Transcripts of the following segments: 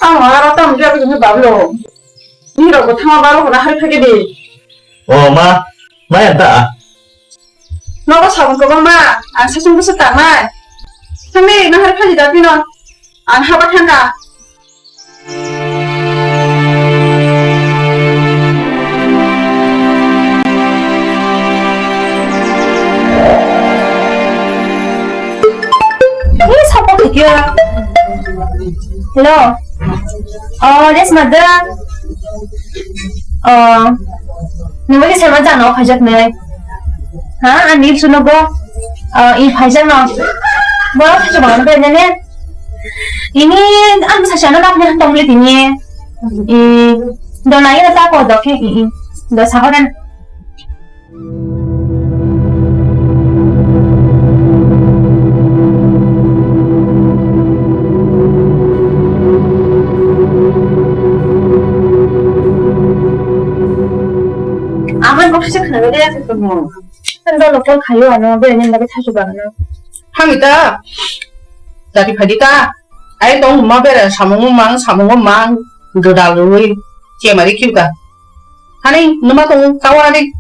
알았다. 문제가 좀 해봐요. 니라고 탕화바로 나 할패게 돼. 마야다. 너가 사본 거만 마. 안 사준 것을 딱 마. 상대 나 할패지다 비는 안 하박한다. Siapa kerja? Hello. Oh, that's mother. Namanya saya macam nak hajat ni. Ha, Anip suno bo. Ini hajat nak. Boleh hajat mana pun ni. Ini an saya nak ni hantar beli ini. Dah naik dah tak kau dah ke? Dah saharan. 혹시 그날 해야겠어 뭐. 한달 놓고 가요 안 와. 왜 내가 타주고 안 와. 항이다. 나비 파리다. 아이 너무 마베라 사몽망 드다루이 제마리 키우다. 하니 누마 동 가와리.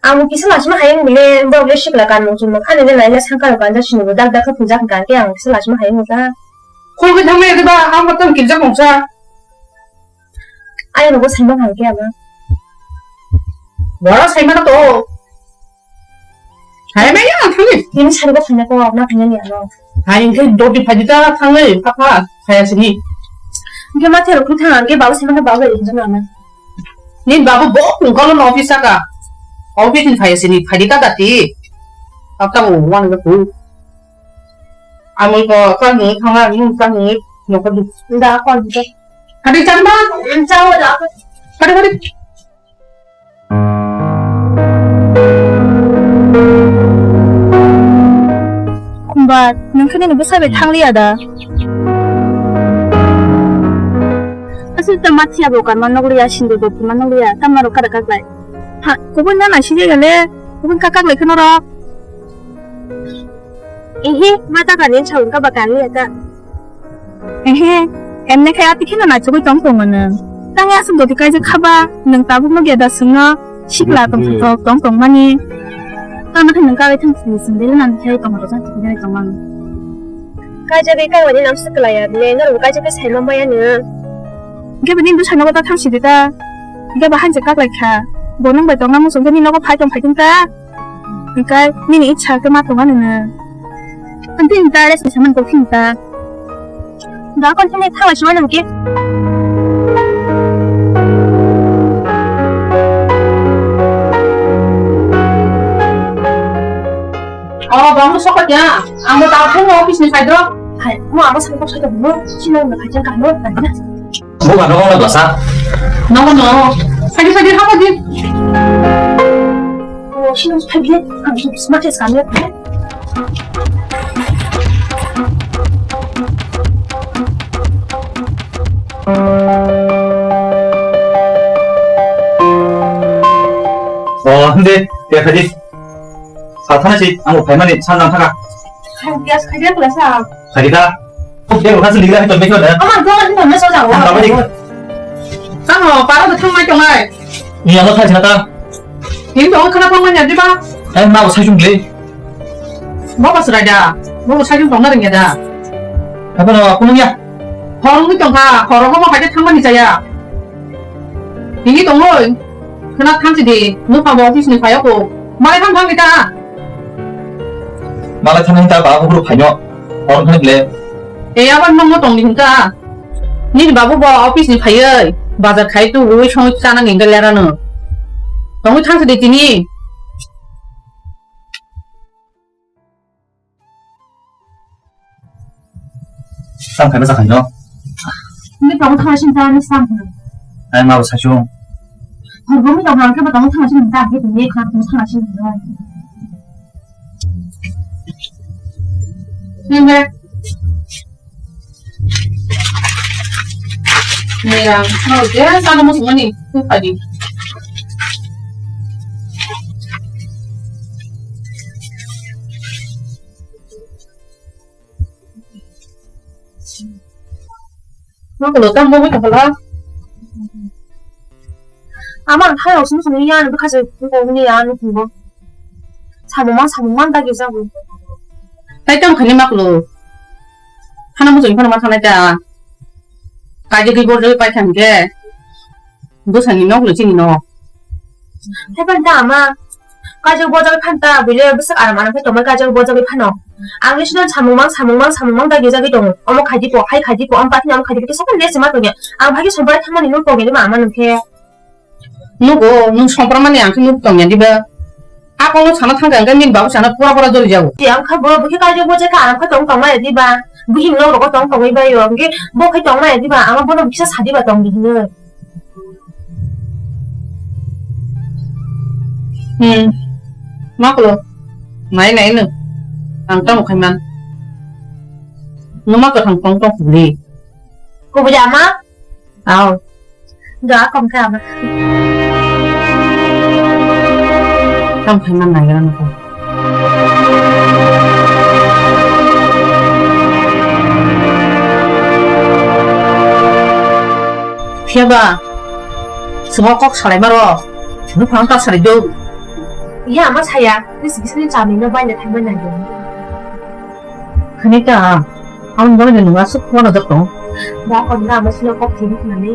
아무 기스 마시면 하영 밀레 뭐 원래 식라 간는 좀 하는 데 나이가 상가로 앉아시는 거 딱딱 그 분장 간게 안 기스 마시면 하영이가. 콜그 담에 그다 아무것도 길자 공사. 아이 로고 설명할게 아마. 뭐라 살만한 또. 할매야 탕을. 이미 차리고 다녀고 나 그냥이 안 와. 아니 그 너비 파리다 탕을 파파 가야으니. 이게 마트로 그탕 안게 바보 생각해 바보 인정 안 해. 닌 바보 뭐 공간은 오피스가. 오피스는 가야으니 파리다 다티. 아까고 원하는 거 그. 아무 거 깡이 탕아 이 깡이 너거든. 나 건데. 가리 짠마. 안 짜오다. 가리. kumbat nang kini nubu sabe thang liya da asil ta mathia bokan manogriya sindu do manogriya tamaro kada kaklai ha kubun na sije gale kubun kakak le khno ro ehe mata ka nin chaun ka bakan liya ka ehe emne khaya tikhina na chugui tong tong na tang ya sum do dikai je khaba nang tabu no ge da sungna sikla tong tong mani当那可能高位腾讯是的，那天讲好像今天讲完。该这个该我的nampak sekali ya, ni orang该这个才能买呢。你不你都穿那个到腾讯的，你把汉字搞来看，不能被当俺们说的你那个拍中的，你该你一查个嘛同安呢？安定的嘞，是什么都听的。那刚才你看我说那个。너무 속았냐? 아무 나 통화 오피스에 살더라? 뭐 아무 상관 없어도 뭐 신호는 가장 가는 거 아니야? 뭐가 너가 봤어? 너가 너 살기 하거든. 신호 팔게 아무튼 스마트에서 가면 근데 야 가지. 하나씩 아무 발만이 산남 하가. 가디야 그래서 가리다. 내가 가서 네가 했던 맥혀네. 엄마 그거는 좀 써자. 나머지. 쌍어 빠르도 탕말 경알. 이 양어 타 지났다. 님도 하나 방만 야지 봐. 나하고 사준 게. 먹었어 라자. 먹고 사준 동나는 게다. 해봐라 꾸능이야. 걸은 거 가. 걸어가면 가지 탕만 있자야. 이게 동물. 그나 탕지디. 너가 뭐 오피스에 가야고. 말이 탕탕이다. 말을 타는 다 마법으로 반여. 어른 하는 래. 애야반 먹는 동리니까. 니 마법 오피스에 가야. 맞아 가이도 우리 총이 짜는 게 인걸래라는. 너무 탕수됐지니. 쌈 밟아서 간여. 근데 너무 타신다는 쌈. 아이 마법 사준. 몸이 너무 안 너무 타신다. 이게 왜 그렇게 타시는 거야? 근데 내랑 내랑 싸는 모습 뭐니? 그까지. nó có lỡ tâm không biết thật là 아마 할 없으면 그냥 이해하는 거 가서 그거 그냥 이해하는 거. 사모만 다 계산하고. tay trong khánh mắc lỡ 하나 무슨 이파는 막 하나자 가지 그거 를 빨리 한 게. 무슨 이 먹을 지니 너. 해봤다 아마 가지고 보자고 판다 밀려 무슨 알아마는 회 정말 가지고 보자고 파노. 앙리시는 사모만 다 계산이 동. 어머 가지고 하이 가지고 엄 빠티 엄 가지고 계속 내지마 그냥. 아 하기 전번에 타만 있는 거게 되면 아마는 게. 누구 너 성프라만 양 큰 놈 동년 디베. 아까 너 전화 탄 건가 민 바보 전화 보라 저리 자고. yang kabur bukan kaji buat cakap anak ketong tong mana di ba, bukan lo rokok tong tong iba yo, mungkin bukan tong mana di ba, amak pun bisa sadi ba tong di sini. Mắc lỡ này nữa thằng trong một khai man nó mắc cái thằng trong phủ đi Cô bây giờ má, ao đó không cảm. trong khai man này ra nó không phía ba semua kok salai maro nó phang ta salai do Ya mas saya, ini sebisanya camin banyak teman aja. 그러니까 아무 거는 누가 쑥 하나 줬어 Đã còn ra mà xin có thím mà đi.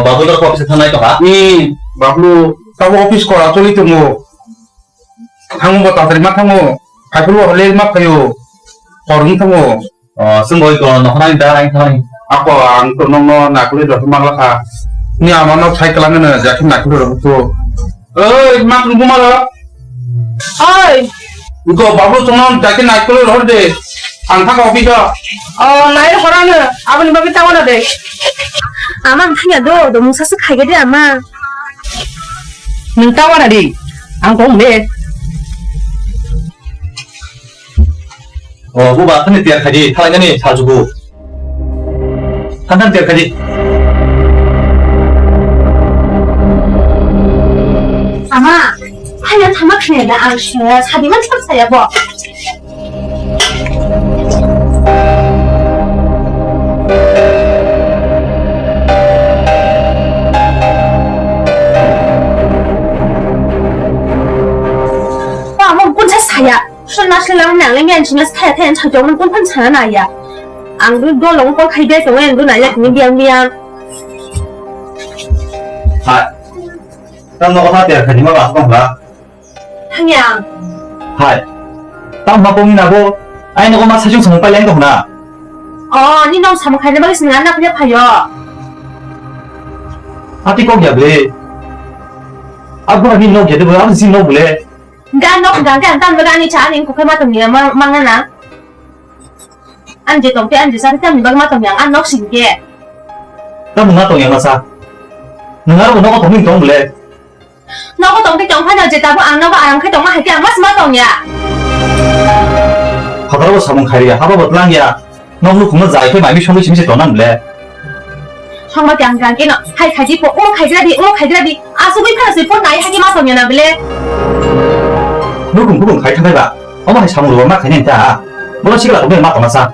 বাবুদার অফিসে থানায় তো হা বাবলু তাও অফিস করা চলি তো থাঙ্গো তাড়াতাড়ি মা থাঙ্গো খাইফুল হলে মা খাইও হরুন থাঙ্গো 승모 이거 너 하나인다 하나인 ako ang tunong no nakuli do mangla ka ni amano cycle ngene jakin nakuli do to oi mak ngumara ơi iko bablu tunon jakin nakuli do de angka ka office 나이를 걸어는 아버님 밥이 따와라 돼 아마 하냐도 너무 사스 가게 돼 아마. mình 따와라 đi ăn cũng mệt 뭐봐 한대 때까지 타라냐니 사주고 한단 때까지 아마 하냐 다막 그냥 나 안쉬 사비만 참사야 뭐.哇，我滚才啥呀？是那是两两个面前的太阳朝着我们滚喷成那呀？俺都多龙光开点什么人都来呀，肯定变变。 아, 딴 너가 다 때까지 뭐 봤어 봐. 하냐? 하이. 딴 마봉이 나고 아이 너가 막 사중 성 빨리 행동 나. 니 너무 잘못하지 말겠으면 안 나쁘냐 봐요. 아띠 꼭이야 그래. 아구가 니 너 걔들 뭐 아무튼 너 그래. Gan nó gan tan với gan đi trả nên cũng phải mất tầm nhiều mang ăn à? Ăn gì tổng cái ăn gì sao thế mình bắt mất tầm nhiều ăn nó xỉn kia. 나 뭔가 또 양가 사. 너가 너가 돈이 좀 그래. Nó có tổng cái tổng phải là gì ta có ăn nó có ăn cái tổng hay cái ăn mất tổng nhà. 하다라고 사본 칼이야. 하바 버틀랑이야. 너무 공을 자이 그 마음이 총이 심시 떠난 그래. Không mà càng càng cái nó hay khai gì bộ khai ra đi à số mấy cái sự phốt này hay cái mất tổng nhà nào vậy? 너 그럼 가이 타가. 어머니 사무로 막 그냥 자. 뭐 시간 동안 막 떠나사.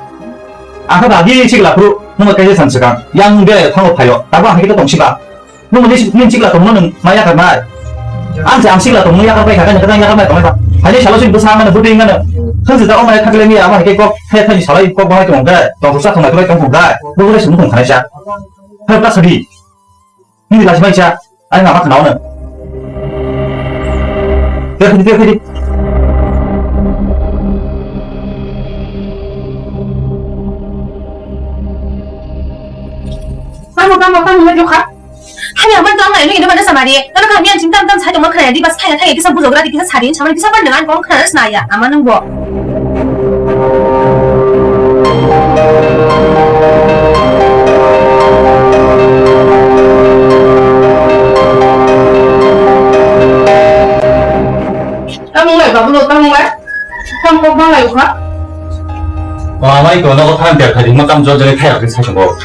아까 이 시간 앞으로 너무 깨질 산스가 양배 상업하여 나고 하기도 동시가. 너무 내 시간 동안은 마야가 말. 안지 암시가 동무 야가 배 가는 그냥 야가 말 동해봐. 아니 잘로진 그 상황은 부대 있는 현지다 어머니 타글레미 아마 이게 꼭 해타지 잘로 입고 뭐 할게 뭔가 동사 통나 그래 동부가 너그래 무슨 동가시야. 할까 소리. 니들 다시 말이야. 아니 나 아까 나오는. 그래. Tăng lên cho khách. 하냐 먼저 안 나요. 이게 먼저 말이. 너는 가면 지금 땅땅 사정 뭐 그래. 네가 사야 타야 기사 부족이라 기사 살인 참을 기사 받는 안 건 그래 나야. 아마는 거. Tăng lại vào vừa tăng lại. Tăng có bao lại khách. 와, 이거 너가 타는 데까지 뭐 깜짝이야 타야 그 사실 뭐.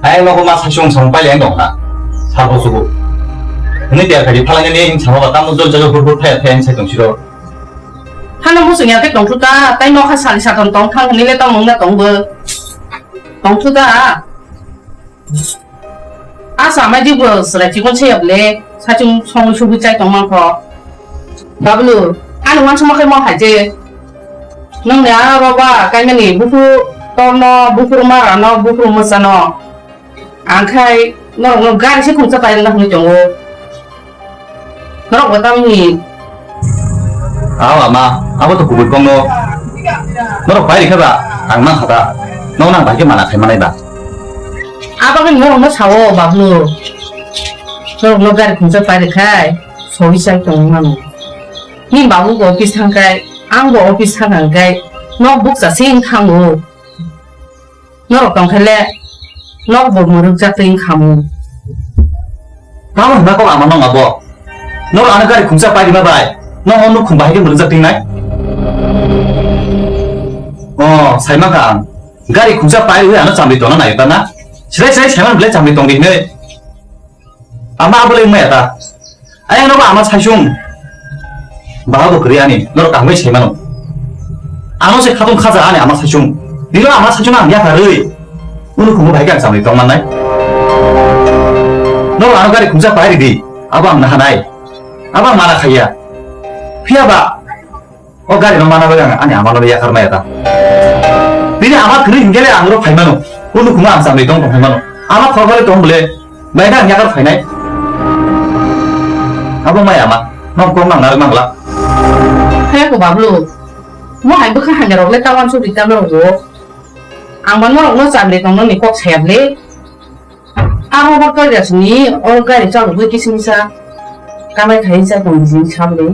아이 너가 막 사실 성 빨리 행동 나. 사고 쓰고. 근데 내가 가지 팔랑이네 장어가 땀을 저저 훌훌 타야 타야 차 정치로. 하나 무슨 야 cái tổng thứ ta tay nó khai sản sản tổng tổng thằng này lên tao mong là tổng bơ tổng thứ ta à sao mà đi vừa sửa lại chỉ con xe lên sao chúng xong chúng bị chạy tổng mang khó đó bây anh muốn xong mà cái món hải chế nông nhà bà cái này bút to nó bút mà nó bút mà sao nó anh khai nó gai sẽ không sao tay nó như chồng nó đọc vào tao nhìn 아마 아무것도 구불 công 너로 과일이 해봐 낭만하다 너랑 밝게 많아 갈만해다 à bác mình nó xấu bà vừa nó gai cũng rất phải được khai số sai tổng mà nhưng bảo của office thằng cái anh của office thằng cái nó book giả xin thằng ngủ nó còn khai lệ nó vừa mới được ra tiền khám kamu na kok aman nong abo nor anak kari khungsa pai ma bai nong onu khumbai ke murjak ting nai saima ka gari khungsa pai ue anak chamli tona nai ta na sirai saima ble chamli tong ding ne ama abole mai ta ayang no ba ama chaisung ba bo kri ani nor ka mai saima no ano se khatung khaja ani ama chaisung dilo ama chaisung ang ya ka rei onu khumbu bai ka chamli tong man nai 너 아는 가리 공사 봐야 돼. 아방 나 하나이. 아방 많아 가야. 피아봐. 가리 너 많아 보자. 아니 아마 너야 가르마야다. 근데 아마 그런 인계래 안으로 팔만 원. 오늘 그만 안 싸면 돈 팔만 원. 아마 거거리 돈 몰래. 매달 약을 팔네. 아방 마야 아마. 너 공망 나를 망라. thế của bà luôn nó hành bước hàng nhà rồi lên tao ăn số đi tao đâu rồi ăn bánh nó giảm để còn nó bị cột xẹp đấy à hôm qua cái gì cái cho được cái sinh ra cái mấy thấy ra đồng gì chăm đấy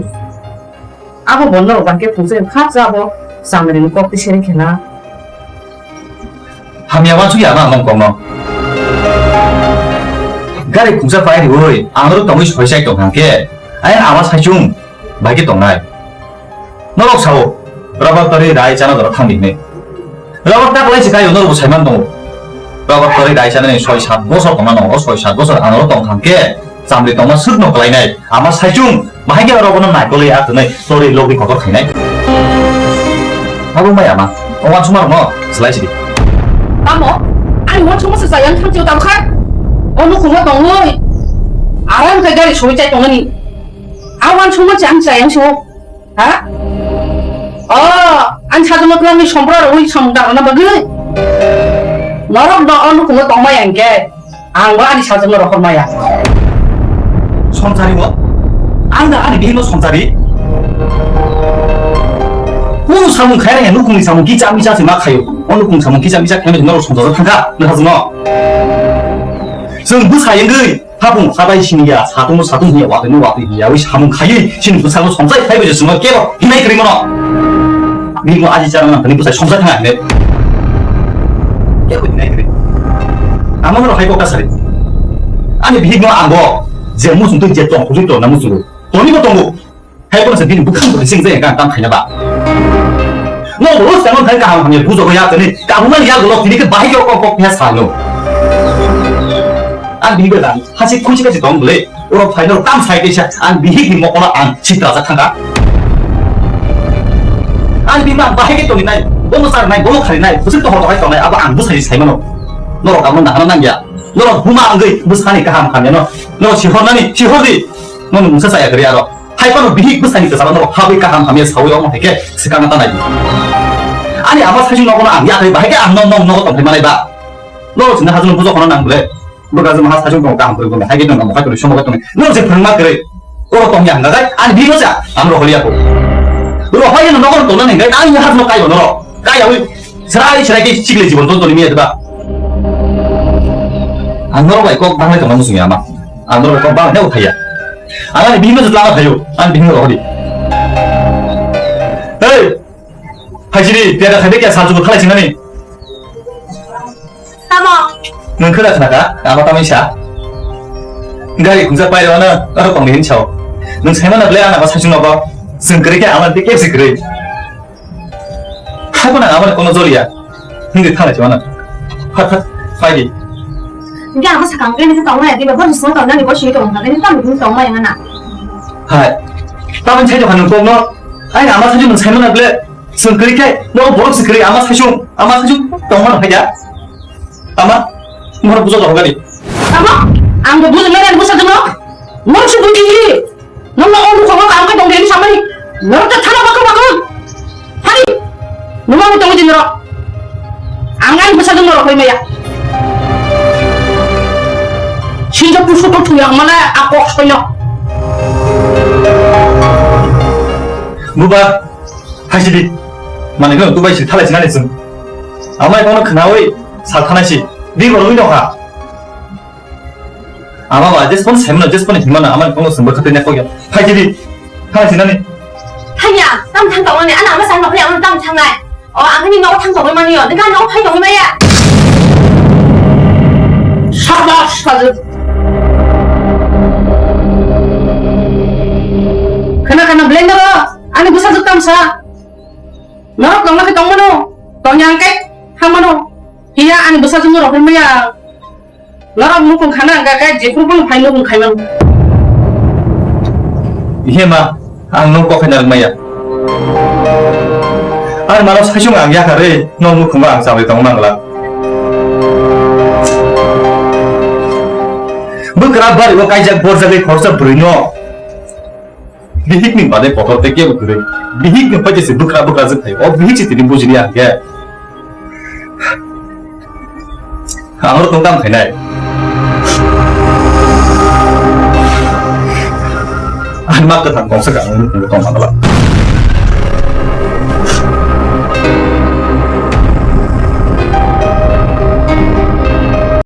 à hôm qua nó bằng cái phụ kiện khác ra bộ giảm để nó cột cái xe này là 함야와 주야 마 멍멍. 가리 공사 파일이 왜 안으로 동이 벌써 동 함께. 아예 아마 사중 말게 동나이. 너로 사오. 러버터리 나이 자나 너로 탕리네. 러버 딱 레지 가요 너로 잘만 동. 러버터리 나이 자는 소이샷 모서 동만 동 소이샷 모서 안으로 동 함께. 잠리 동만 쓱 놓고 라이네. 아마 사중 말게 러버는 말걸리 아트네. 소리 로비 거거 타이네. 아고 마야 마. 오만 추마로 뭐 슬라이시디. tao mỏ anh muốn chúng nó sẽ giải ăn thằng chiều tao khác nó không có đồng ơi à em cái cái số chạy đồng này anh chúng nó chẳng giải ăn số hả anh 찾아 먹으면 সম্পূর্ণ ওই সম্পূর্ণ না বলি 너랑 너 không có đồng mày anh cái anh có anh 찾아 먹으러 할 마야 손자리 뭐? 아니 비너 손자리? 오 사문 가야냐 누궁이 사문 기자 미자지 막 가요 어느 궁 사문 기자 미자 하면 너로 손자로 탄가 너 하지 뭐 정부 사연들 하봉 사바이 신이야 사동이야 와드니야 왜 사문 가요 신은 부사로 손자에 타입해줬으면 깨버 이나이 그리면 미국 아지자는 그니 부사 손자 탕 안돼 깨버 이나이 그리 아무나 하이고 가사리 아니 미국 안고 제 무슨 또 이제 좀 고집도 나 무슨 돈이고 돈고 해보면서 니는 북한도 생생해 깜 가냐봐 너 뭐 생각 할까 하면 부족을 해야 되니 까부만 이야 그거 니그 많이 꼭 해서 하노 안 미거다 하시 코시까지 너무 그래 오로 파이너로 땀 사이게 안 미히기 먹거나 안 치트라자 탄가 안 비만 바해게 또 있나 너무 살 나이 너무 칼이 나이 무슨 또 허도 할 거네 아바 안 무사히 살면 너로 가면 나가는 난야 너로 부마한 거 무사하니까 하면 너 시원하니 너는 무사 사야 그래야 너 하이파노 미히 무사니까 사람으로 하비까 하면 사오요 뭐 되게 습관하다 나이 아니 아마 사실 너거나 안 야들 봐. 해게 안 넣어 또 대만해 봐. 너 진짜 하주는 부족하는 안 그래. 너가 좀 한 사실 동안 안 그러고 하게 되는 거 가지고 쉬어 먹었더니 너 지금 병만 그래. 너 동이 안 가가? 아니 미로자. 아무로 걸리야고. 너 화에는 너거는 또 넣는 거야. 아니 하주 너 까요 너. 까야 우리 스라이게 시글레 집어 돈이 미야 봐. 안 넣어봐 이거 방에 좀 무슨 게 아마. 안 넣어봐 이거 방 해고 타야. 아니 미면서 나가 타요. 아니 미면서 어디. 에이 하시리 내가 가볍게 사주고 칼에 지나니 tao mỏ 넌 그래 나가 아마 따면 샤 가리 공사 빨리 와나 나도 방 내린 쳐 넌 세만 원래 하나 사주나 봐 승 그렇게 아마 되게 없이 그래 하고나 아마 कोनो जोलिया 근데 칼에 지나나 핫 파이디 你干嘛才刚跟你是懂了对吧？或者说懂了你不学懂了，你干嘛不懂嘛样啊？ hai taman chai johan nung no ai ama thaju nung sai mana ble sengkri kai no borok sengkri ama thaju tongman hai ja ama mor bujo dong gani Apa? Ang buzo meran busa dong. Mo si buji. Nong no onu khong ang ka dong deni samai. Nong ta thana baka. Hari. Numa mo tong dinro. Angan busa dong ro koi meya. Sinja pusu to tuyang mana akok koyo. muba hasidit mane ko dubai si thalai sinane sum amai kono khnawai sathana si bi goroi no ha ama ba jespon semna jespon himana amai kono sumba khate ne koya hasidit thalai sinane 哎呀，咱们谈懂了呢，俺哪么三个朋友咱们谈来，哦，俺跟你聊谈懂了吗你？你看我朋友没呀？ Sabar saja. Kena blender ani busa jutam sa. Norok dong lagi tong mano. Tong nyangkai hang mano. Iya ani busa jumur ro meya. Norok mu kong khana ga ga jepur pang phai no kong khai mang. ihe ma ang nong ko khana maya ai maro saisung ang ya kare nong mu khuma ang sawe tong mangla bukra bari wo kaijak borja gai khorsa bruino bihik ni bade photo te ke bukre bihik ni paje se bukra zak thai o bihik chiti bujri ang ke amar tong kam khainai an mak ka thang kong sa ka tong mangla